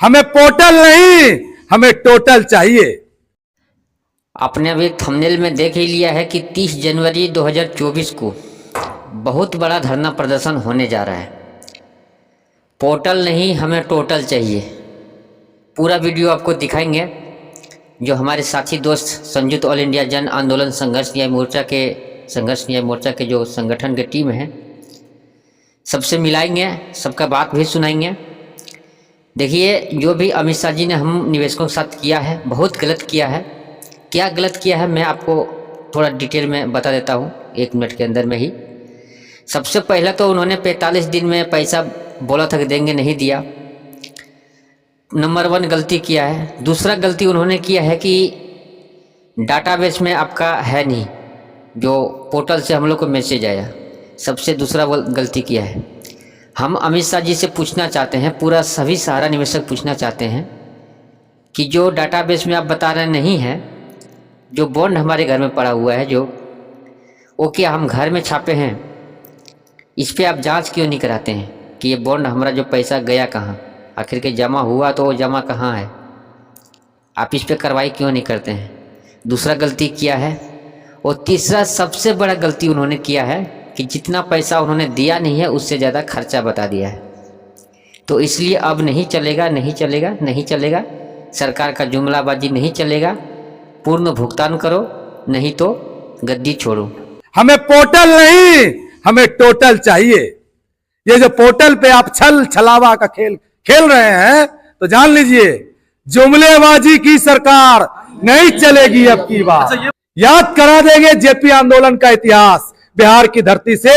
हमें पोर्टल नहीं, हमें टोटल चाहिए। आपने अभी थंबनेल में देख ही लिया है कि 30 जनवरी 2024 को बहुत बड़ा धरना प्रदर्शन होने जा रहा है। पोर्टल नहीं, हमें टोटल चाहिए। पूरा वीडियो आपको दिखाएंगे। जो हमारे साथी दोस्त संयुक्त ऑल इंडिया जन आंदोलन संघर्ष न्याय मोर्चा के जो संगठन के टीम है, सबसे मिलाएंगे, सबका बात भी सुनाएंगे। देखिए, जो भी अमित शाह जी ने हम निवेशकों के साथ किया है, बहुत गलत किया है। क्या गलत किया है मैं आपको थोड़ा डिटेल में बता देता हूँ, 1 मिनट के अंदर में ही। सबसे पहले तो उन्होंने 45 दिन में पैसा बोला था कि देंगे, नहीं दिया। नंबर 1 गलती किया है। दूसरा गलती उन्होंने किया है कि डाटाबेस में आपका है नहीं, जो पोर्टल से हम लोग को मैसेज आया। सबसे दूसरा गलती किया है। हम अमित शाह जी से पूछना चाहते हैं, पूरा सभी सहारा निवेशक पूछना चाहते हैं कि जो डाटाबेस में आप बता रहे नहीं है, जो बॉन्ड हमारे घर में पड़ा हुआ है, जो वो क्या हम घर में छापे हैं, इस पे आप जांच क्यों नहीं कराते हैं कि ये बॉन्ड हमारा जो पैसा गया कहाँ, आखिर के जमा हुआ तो वो जमा कहाँ है? आप इस पे कार्रवाई क्यों नहीं करते हैं? दूसरा गलती किया है। और तीसरा सबसे बड़ा गलती उन्होंने किया है कि जितना पैसा उन्होंने दिया नहीं है उससे ज़्यादा खर्चा बता दिया है। तो इसलिए अब नहीं चलेगा, नहीं चलेगा, नहीं चलेगा। सरकार का जुमलाबाजी नहीं चलेगा। पूर्ण भुगतान करो, नहीं तो गद्दी छोड़ो। हमें पोर्टल नहीं, हमें टोटल चाहिए। ये जो पोर्टल पे आप छल छलावा का खेल खेल रहे हैं, तो जान लीजिए जुमलेबाजी की सरकार नहीं चलेगी अब की बार। याद करा देंगे जेपी आंदोलन का इतिहास, बिहार की धरती से,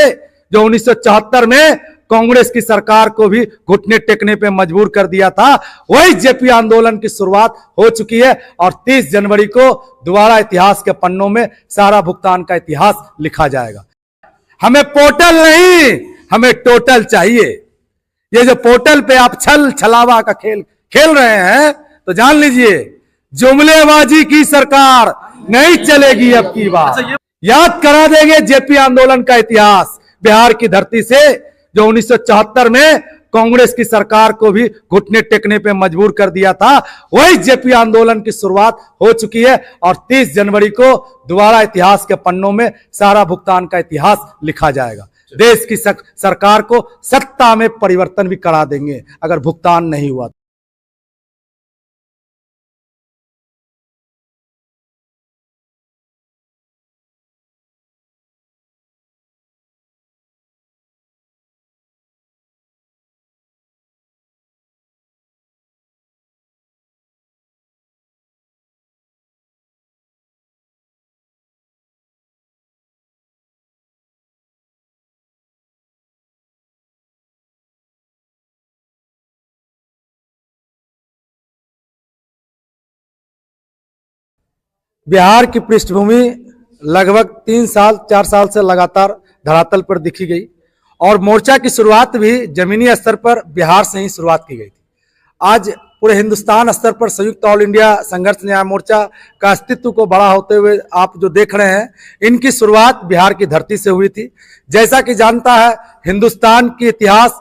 जो 1974 में कांग्रेस की सरकार को भी घुटने टेकने पे मजबूर कर दिया था। वही जेपी आंदोलन की शुरुआत हो चुकी है और 30 जनवरी को दोबारा इतिहास के पन्नों में सारा भुगतान का इतिहास लिखा जाएगा। हमें पोर्टल नहीं, हमें टोटल चाहिए। ये जो पोर्टल पे आप छल छलावा का खेल खेल रहे हैं, तो जान लीजिए जुमलेबाजी की सरकार नहीं चलेगी अब की बार। याद करा देंगे जेपी आंदोलन का इतिहास, बिहार की धरती से, जो 1974 में कांग्रेस की सरकार को भी घुटने टेकने पे मजबूर कर दिया था। वही जेपी आंदोलन की शुरुआत हो चुकी है और 30 जनवरी को दोबारा इतिहास के पन्नों में सारा भुगतान का इतिहास लिखा जाएगा। देश की सरकार को सत्ता में परिवर्तन भी करा देंगे अगर भुगतान नहीं हुआ। बिहार की पृष्ठभूमि लगभग 3 साल 4 साल से लगातार धरातल पर दिखी गई और मोर्चा की शुरुआत भी जमीनी स्तर पर बिहार से ही शुरुआत की गई थी। आज पूरे हिंदुस्तान स्तर पर संयुक्त ऑल इंडिया संघर्ष न्याय मोर्चा का अस्तित्व को बड़ा होते हुए आप जो देख रहे हैं, इनकी शुरुआत बिहार की धरती से हुई थी। जैसा कि जानता है, हिंदुस्तान के इतिहास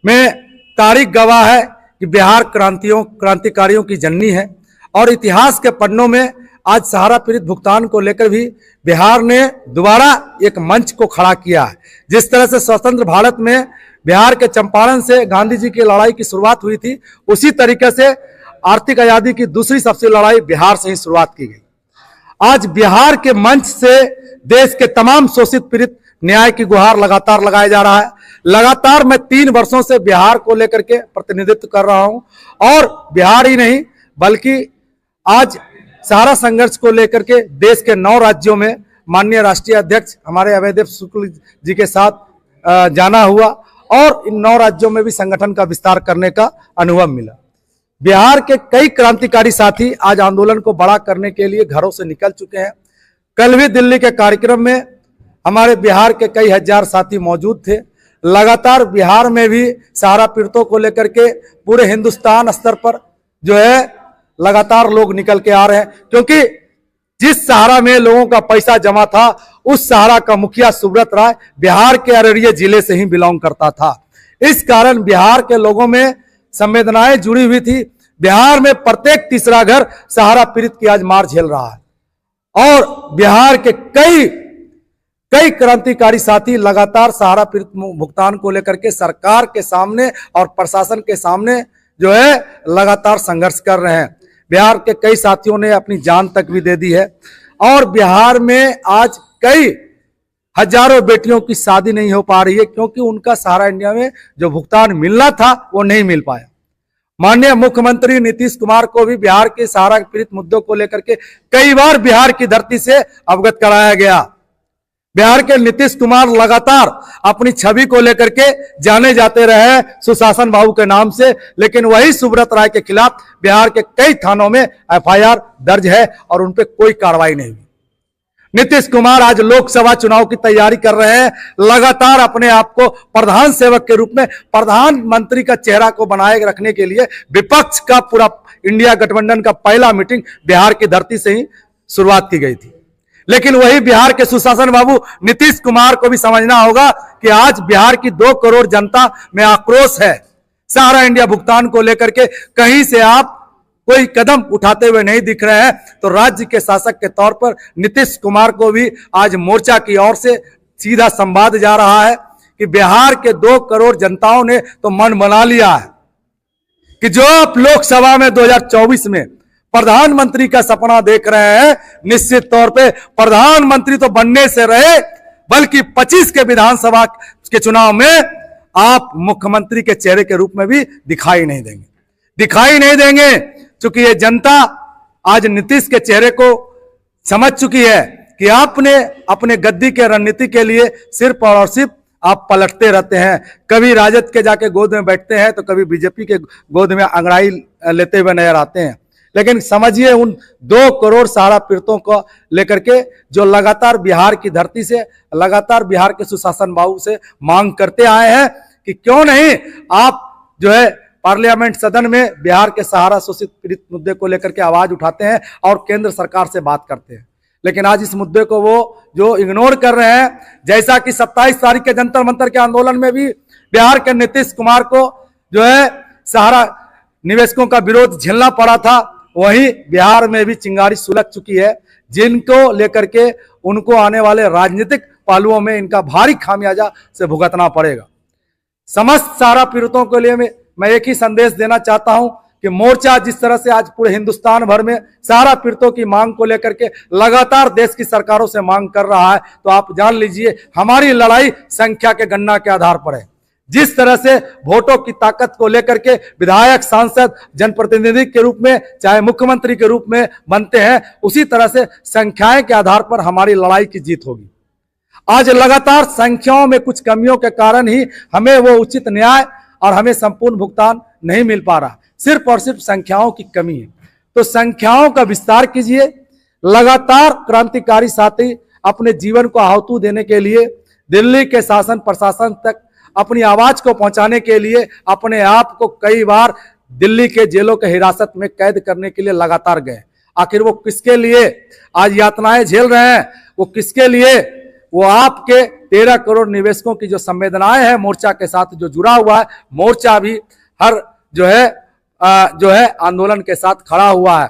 में तारीख गवाह है कि बिहार क्रांतिकारियों की जननी है और इतिहास के पन्नों में आज सहारा पीड़ित भुगतान को लेकर भी बिहार ने दोबारा एक मंच को खड़ा किया है। जिस तरह से स्वतंत्र भारत में बिहार के चंपारण से गांधी जी की लड़ाई की शुरुआत हुई थी, उसी तरीके से आर्थिक आजादी की दूसरी सबसे लड़ाई बिहार से ही शुरुआत की गई। आज बिहार के मंच से देश के तमाम शोषित पीड़ित न्याय की गुहार लगातार लगाया जा रहा है। लगातार मैं 3 वर्षों से बिहार को लेकर के प्रतिनिधित्व कर रहा हूं और बिहार ही नहीं बल्कि आज सहारा संघर्ष को लेकर के देश के 9 राज्यों में माननीय राष्ट्रीय अध्यक्ष हमारे अभयदेव शुक्ल जी के साथ जाना हुआ और इन 9 राज्यों में भी संगठन का विस्तार करने का अनुभव मिला। बिहार के कई क्रांतिकारी साथी आज आंदोलन को बड़ा करने के लिए घरों से निकल चुके हैं। कल भी दिल्ली के कार्यक्रम में हमारे बिहार के कई हजार साथी मौजूद थे। लगातार बिहार में भी सहारा पीड़ितों को लेकर के पूरे हिंदुस्तान स्तर पर जो है लगातार लोग निकल के आ रहे हैं, क्योंकि जिस सहारा में लोगों का पैसा जमा था, उस सहारा का मुखिया सुब्रत राय बिहार के अररिया जिले से ही बिलोंग करता था। इस कारण बिहार के लोगों में संवेदनाएं जुड़ी हुई थी। बिहार में प्रत्येक तीसरा घर सहारा पीड़ित की आज मार झेल रहा है और बिहार के कई क्रांतिकारी साथी लगातार सहारा पीड़ित भुगतान को लेकर के सरकार के सामने और प्रशासन के सामने जो है लगातार संघर्ष कर रहे हैं। बिहार के कई साथियों ने अपनी जान तक भी दे दी है और बिहार में आज कई हजारों बेटियों की शादी नहीं हो पा रही है क्योंकि उनका सहारा इंडिया में जो भुगतान मिलना था वो नहीं मिल पाया। माननीय मुख्यमंत्री नीतीश कुमार को भी बिहार के सहारा पीड़ित मुद्दों को लेकर के कई बार बिहार की धरती से अवगत कराया गया। बिहार के नीतीश कुमार लगातार अपनी छवि को लेकर के जाने जाते रहे सुशासन बाबू के नाम से, लेकिन वही सुब्रत राय के खिलाफ बिहार के कई थानों में एफआईआर दर्ज है और उन पर कोई कार्रवाई नहीं हुई। नीतीश कुमार आज लोकसभा चुनाव की तैयारी कर रहे हैं, लगातार अपने आप को प्रधान सेवक के रूप में प्रधानमंत्री का चेहरा को बनाए रखने के लिए विपक्ष का पूरा इंडिया गठबंधन का पहला मीटिंग बिहार की धरती से ही शुरुआत की गई थी। लेकिन वही बिहार के सुशासन बाबू नीतीश कुमार को भी समझना होगा कि आज बिहार की 2 करोड़ जनता में आक्रोश है। सहारा इंडिया भुगतान को लेकर के कहीं से आप कोई कदम उठाते हुए नहीं दिख रहे हैं, तो राज्य के शासक के तौर पर नीतीश कुमार को भी आज मोर्चा की ओर से सीधा संवाद जा रहा है कि बिहार के 2 करोड़ जनताओं ने तो मन बना लिया है कि जो आप लोकसभा में 2024 में प्रधानमंत्री का सपना देख रहे हैं, निश्चित तौर पे प्रधानमंत्री तो बनने से रहे बल्कि 25 के विधानसभा के चुनाव में आप मुख्यमंत्री के चेहरे के रूप में भी दिखाई नहीं देंगे क्योंकि ये जनता आज नीतीश के चेहरे को समझ चुकी है कि आपने अपने गद्दी के रणनीति के लिए सिर्फ और सिर्फ आप पलटते रहते हैं। कभी राजद के जाके गोद में बैठते हैं तो कभी बीजेपी के गोद में अंगड़ाई लेते हुए नजर आते हैं। लेकिन समझिए उन 2 करोड़ सहारा पीड़ितों को लेकर के जो लगातार बिहार की धरती से, लगातार बिहार के सुशासन बाबू से मांग करते आए हैं कि क्यों नहीं आप जो है पार्लियामेंट सदन में बिहार के सहारा शोषित पीड़ित मुद्दे को लेकर के आवाज उठाते हैं और केंद्र सरकार से बात करते हैं। लेकिन आज इस मुद्दे को वो जो इग्नोर कर रहे हैं, जैसा कि 27 तारीख के जंतर मंतर के आंदोलन में भी बिहार के नीतीश कुमार को जो है सहारा निवेशकों का विरोध झेलना पड़ा था, वहीं बिहार में भी चिंगारी सुलग चुकी है, जिनको लेकर के उनको आने वाले राजनीतिक पहलुओं में इनका भारी खामियाजा से भुगतना पड़ेगा। समस्त सहारा पीड़ितों के लिए मैं एक ही संदेश देना चाहता हूं कि मोर्चा जिस तरह से आज पूरे हिंदुस्तान भर में सहारा पीड़ितों की मांग को लेकर के लगातार देश की सरकारों से मांग कर रहा है, तो आप जान लीजिए हमारी लड़ाई संख्या के गणना के आधार पर है। जिस तरह से वोटों की ताकत को लेकर के विधायक, सांसद, जनप्रतिनिधि के रूप में चाहे मुख्यमंत्री के रूप में बनते हैं, उसी तरह से संख्याएं के आधार पर हमारी लड़ाई की जीत होगी। आज लगातार संख्याओं में कुछ कमियों के कारण ही हमें वो उचित न्याय और हमें संपूर्ण भुगतान नहीं मिल पा रहा, सिर्फ और सिर्फ संख्याओं की कमी है। तो संख्याओं का विस्तार कीजिए। लगातार क्रांतिकारी साथी अपने जीवन को आहुति देने के लिए दिल्ली के शासन प्रशासन तक अपनी आवाज को पहुंचाने के लिए अपने आप को कई बार दिल्ली के जेलों के हिरासत में कैद करने के लिए लगातार गए। आखिर वो किसके लिए आज यातनाएं झेल रहे हैं? वो किसके लिए? वो आपके 13 करोड़ निवेशकों की जो संवेदनाएं हैं मोर्चा के साथ जो जुड़ा हुआ है, मोर्चा भी हर जो है आंदोलन के साथ खड़ा हुआ है।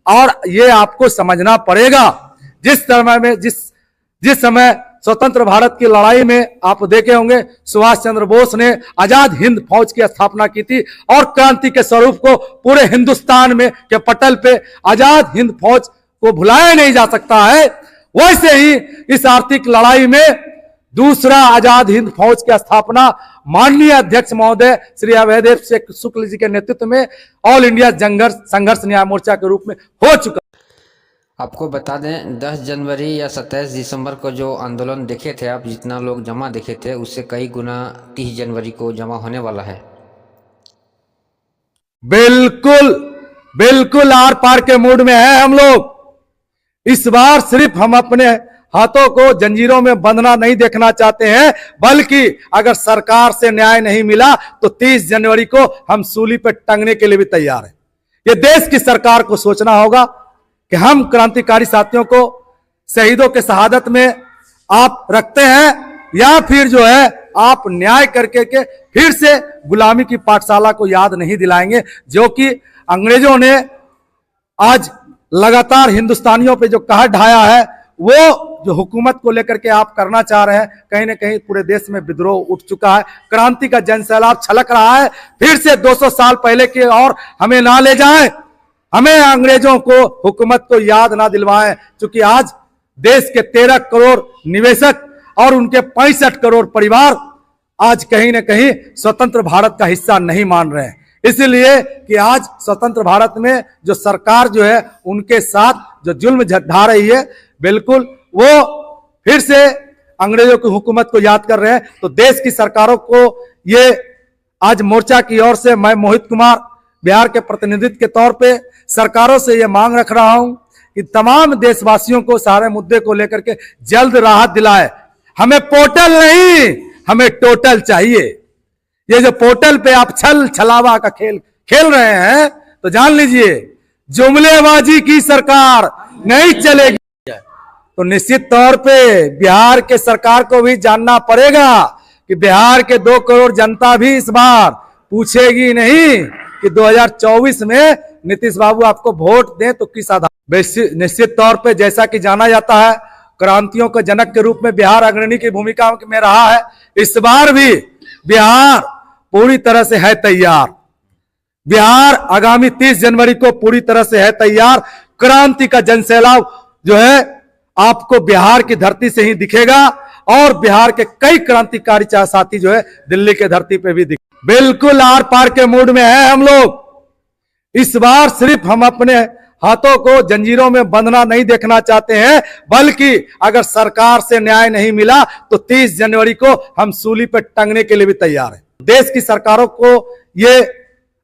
और ये आपको समझना पड़ेगा, जिस समय स्वतंत्र भारत की लड़ाई में आप देखे होंगे सुभाष चंद्र बोस ने आजाद हिंद फौज की स्थापना की थी और क्रांति के स्वरूप को पूरे हिंदुस्तान में के पटल पे आजाद हिंद फौज को भुलाया नहीं जा सकता है। वैसे ही इस आर्थिक लड़ाई में दूसरा आजाद हिंद फौज की स्थापना माननीय अध्यक्ष महोदय श्री अभयदेव शुक्ल जी के नेतृत्व में ऑल इंडिया संघर्ष न्याय मोर्चा के रूप में हो चुका। आपको बता दें 10 जनवरी या 27 दिसंबर को जो आंदोलन देखे थे आप, जितना लोग जमा देखे थे उससे कई गुना 30 जनवरी को जमा होने वाला है। बिल्कुल आर पार के मूड में है हम लोग। इस बार सिर्फ हम अपने हाथों को जंजीरों में बंधना नहीं देखना चाहते हैं, बल्कि अगर सरकार से न्याय नहीं मिला तो 30 जनवरी को हम सूली पर टंगने के लिए भी तैयार हैं। ये देश की सरकार को सोचना होगा कि हम क्रांतिकारी साथियों को शहीदों के शहादत में आप रखते हैं या फिर जो है आप न्याय करके के फिर से गुलामी की पाठशाला को याद नहीं दिलाएंगे, जो कि अंग्रेजों ने आज लगातार हिंदुस्तानियों पे जो कहर ढाया है, वो जो हुकूमत को लेकर के आप करना चाह रहे हैं, कहीं ना कहीं पूरे देश में विद्रोह उठ चुका है, क्रांति का जनसैलाब छलक रहा है। फिर से 200 साल पहले की और हमें ना ले जाएं, हमें अंग्रेजों को, हुकूमत को याद ना दिलवाएं, क्योंकि आज देश के 13 करोड़ निवेशक और उनके 65 करोड़ परिवार आज कहीं ना कहीं स्वतंत्र भारत का हिस्सा नहीं मान रहे हैं। इसलिए कि आज स्वतंत्र भारत में जो सरकार जो है उनके साथ जो जुल्म ढा रही है, बिल्कुल वो फिर से अंग्रेजों की हुकूमत को याद कर रहे हैं। तो देश की सरकारों को ये आज मोर्चा की ओर से मैं मोहित कुमार बिहार के प्रतिनिधित्व के तौर पे सरकारों से ये मांग रख रहा हूं कि तमाम देशवासियों को सारे मुद्दे को लेकर के जल्द राहत दिलाए। हमें पोर्टल नहीं, हमें टोटल चाहिए। ये जो पोर्टल पे आप छल छलावा का खेल खेल रहे हैं, तो जान लीजिए जुमलेबाजी की सरकार नहीं चलेगी। तो निश्चित तौर पे बिहार के सरकार को भी जानना पड़ेगा कि बिहार के 2 करोड़ जनता भी इस बार पूछेगी नहीं कि 2024 में नीतीश बाबू आपको वोट दें तो किस आधार। निश्चित तौर पे जैसा कि जाना जाता है, क्रांतियों के जनक के रूप में बिहार अग्रणी की भूमिका में रहा है। इस बार भी बिहार पूरी तरह से है तैयार। बिहार आगामी 30 जनवरी को पूरी तरह से है तैयार। क्रांति का जनसैलाब जो है आपको बिहार की धरती से ही दिखेगा और बिहार के कई क्रांतिकारी साथी जो है दिल्ली के धरती पे भी दिखे। बिल्कुल आर पार के मूड में है हम लोग। इस बार सिर्फ हम अपने हाथों को जंजीरों में बंधना नहीं देखना चाहते हैं, बल्कि अगर सरकार से न्याय नहीं मिला तो 30 जनवरी को हम सूली पर टंगने के लिए भी तैयार हैं। देश की सरकारों को ये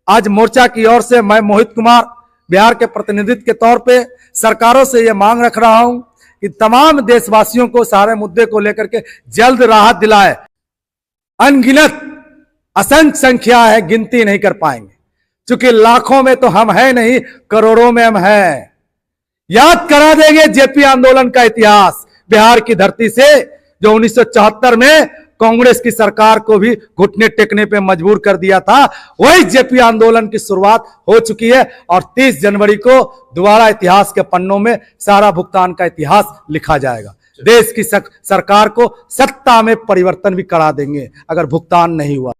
आज मोर्चा की ओर से मैं मोहित कुमार बिहार के प्रतिनिधित्व के तौर पे सरकारों से ये मांग रख रहा हूं कि तमाम देशवासियों को सारे मुद्दे को लेकर के जल्द राहत दिलाए। अनगिनत असंख्य संख्या है, गिनती नहीं कर पाएंगे, क्योंकि लाखों में तो हम है नहीं, करोड़ों में हम हैं। याद करा देंगे जेपी आंदोलन का इतिहास बिहार की धरती से, जो 1974 में कांग्रेस की सरकार को भी घुटने टेकने पे मजबूर कर दिया था। वही जेपी आंदोलन की शुरुआत हो चुकी है और 30 जनवरी को दोबारा इतिहास के पन्नों में सारा भुगतान का इतिहास लिखा जाएगा। देश की सरकार को सत्ता में परिवर्तन भी करा देंगे अगर भुगतान नहीं हुआ।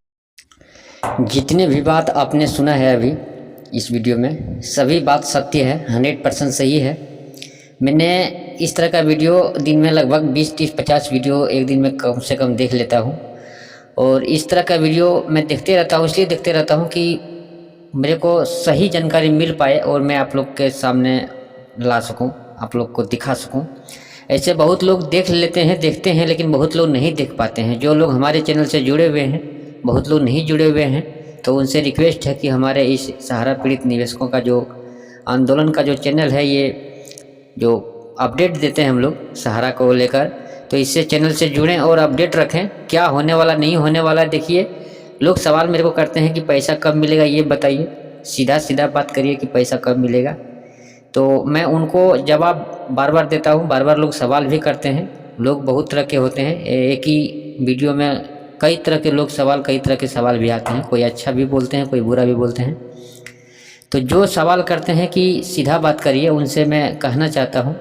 जितने भी बात आपने सुना है अभी इस वीडियो में, सभी बात सत्य है, 100% सही है। मैंने इस तरह का वीडियो दिन में लगभग 20, 30, 50 वीडियो एक दिन में कम से कम देख लेता हूँ। और इस तरह का वीडियो मैं देखते रहता हूँ, इसलिए देखते रहता हूँ कि मेरे को सही जानकारी मिल पाए और मैं आप लोग के सामने ला सकूँ, आप लोग को दिखा सकूँ। ऐसे बहुत लोग देख लेते हैं, देखते हैं, लेकिन बहुत लोग नहीं देख पाते हैं। जो लोग हमारे चैनल से जुड़े हुए हैं, बहुत लोग नहीं जुड़े हुए हैं, तो उनसे रिक्वेस्ट है कि हमारे इस सहारा पीड़ित निवेशकों का जो आंदोलन का जो चैनल है, ये जो अपडेट देते हैं हम लोग सहारा को लेकर, तो इससे चैनल से जुड़ें और अपडेट रखें क्या होने वाला नहीं होने वाला। देखिए लोग सवाल मेरे को करते हैं कि पैसा कब मिलेगा, ये बताइए, सीधा सीधा बात करिए कि पैसा कब मिलेगा। तो मैं उनको जवाब बार बार देता हूँ, बार बार लोग सवाल भी करते हैं। लोग बहुत तरह के होते हैं, एक ही वीडियो में कई तरह के लोग सवाल, कई तरह के सवाल भी आते हैं, कोई अच्छा भी बोलते हैं, कोई बुरा भी बोलते हैं। तो जो सवाल करते हैं कि सीधा बात करिए, उनसे मैं कहना चाहता हूँ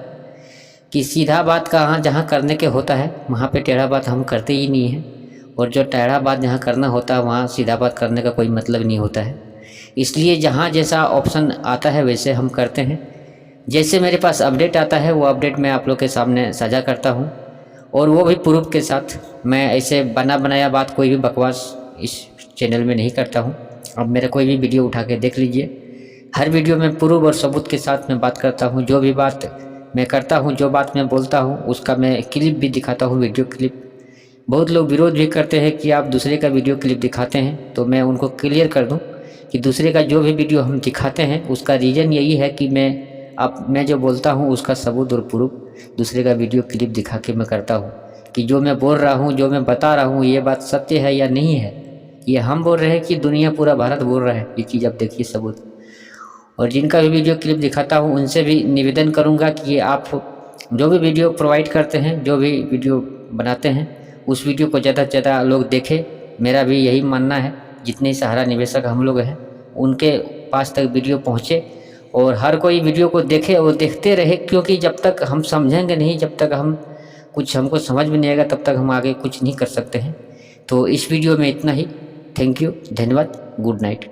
कि सीधा बात कहाँ जहाँ करने के होता है वहाँ पे टेढ़ा बात हम करते ही नहीं हैं, और जो टेढ़ा बात जहाँ करना होता है वहाँ सीधा बात करने का कोई मतलब नहीं होता है। इसलिए जहाँ जैसा ऑप्शन आता है वैसे हम करते हैं। जैसे मेरे पास अपडेट आता है वो अपडेट मैं आप लोग के सामने साझा करता हूँ, और वो भी प्रूफ के साथ। मैं ऐसे बना बनाया बात, कोई भी बकवास इस चैनल में नहीं करता हूँ। अब मेरा कोई भी वीडियो उठा के देख लीजिए, हर वीडियो में प्रूफ और सबूत के साथ मैं बात करता हूँ। जो भी बात मैं करता हूँ, जो बात मैं बोलता हूँ, उसका मैं क्लिप भी दिखाता हूँ, वीडियो क्लिप। बहुत लोग विरोध भी करते हैं कि आप दूसरे का वीडियो क्लिप दिखाते हैं, तो मैं उनको क्लियर कर दूँ कि दूसरे का जो भी वीडियो हम दिखाते हैं उसका रीज़न यही है कि मैं जो बोलता हूँ उसका सबूत और प्रूफ दूसरे का वीडियो क्लिप दिखा के मैं करता हूँ कि जो मैं बोल रहा हूँ, जो मैं बता रहा हूँ, ये बात सत्य है या नहीं है। ये हम बोल रहे हैं कि दुनिया, पूरा भारत बोल रहा है, ये चीज़ आप देखिए सबूत। और जिनका भी वीडियो क्लिप दिखाता हूँ उनसे भी निवेदन करूँगा कि आप जो भी वीडियो प्रोवाइड करते हैं, जो भी वीडियो बनाते हैं, उस वीडियो को ज़्यादा से ज़्यादा लोग देखें। मेरा भी यही मानना है, जितने सहारा निवेशक हम लोग हैं उनके पास तक वीडियो पहुँचे और हर कोई वीडियो को देखे और देखते रहे, क्योंकि जब तक हम समझेंगे नहीं, जब तक हमको समझ में नहीं आएगा, तब तक हम आगे कुछ नहीं कर सकते हैं। तो इस वीडियो में इतना ही। थैंक यू, धन्यवाद, गुड नाइट।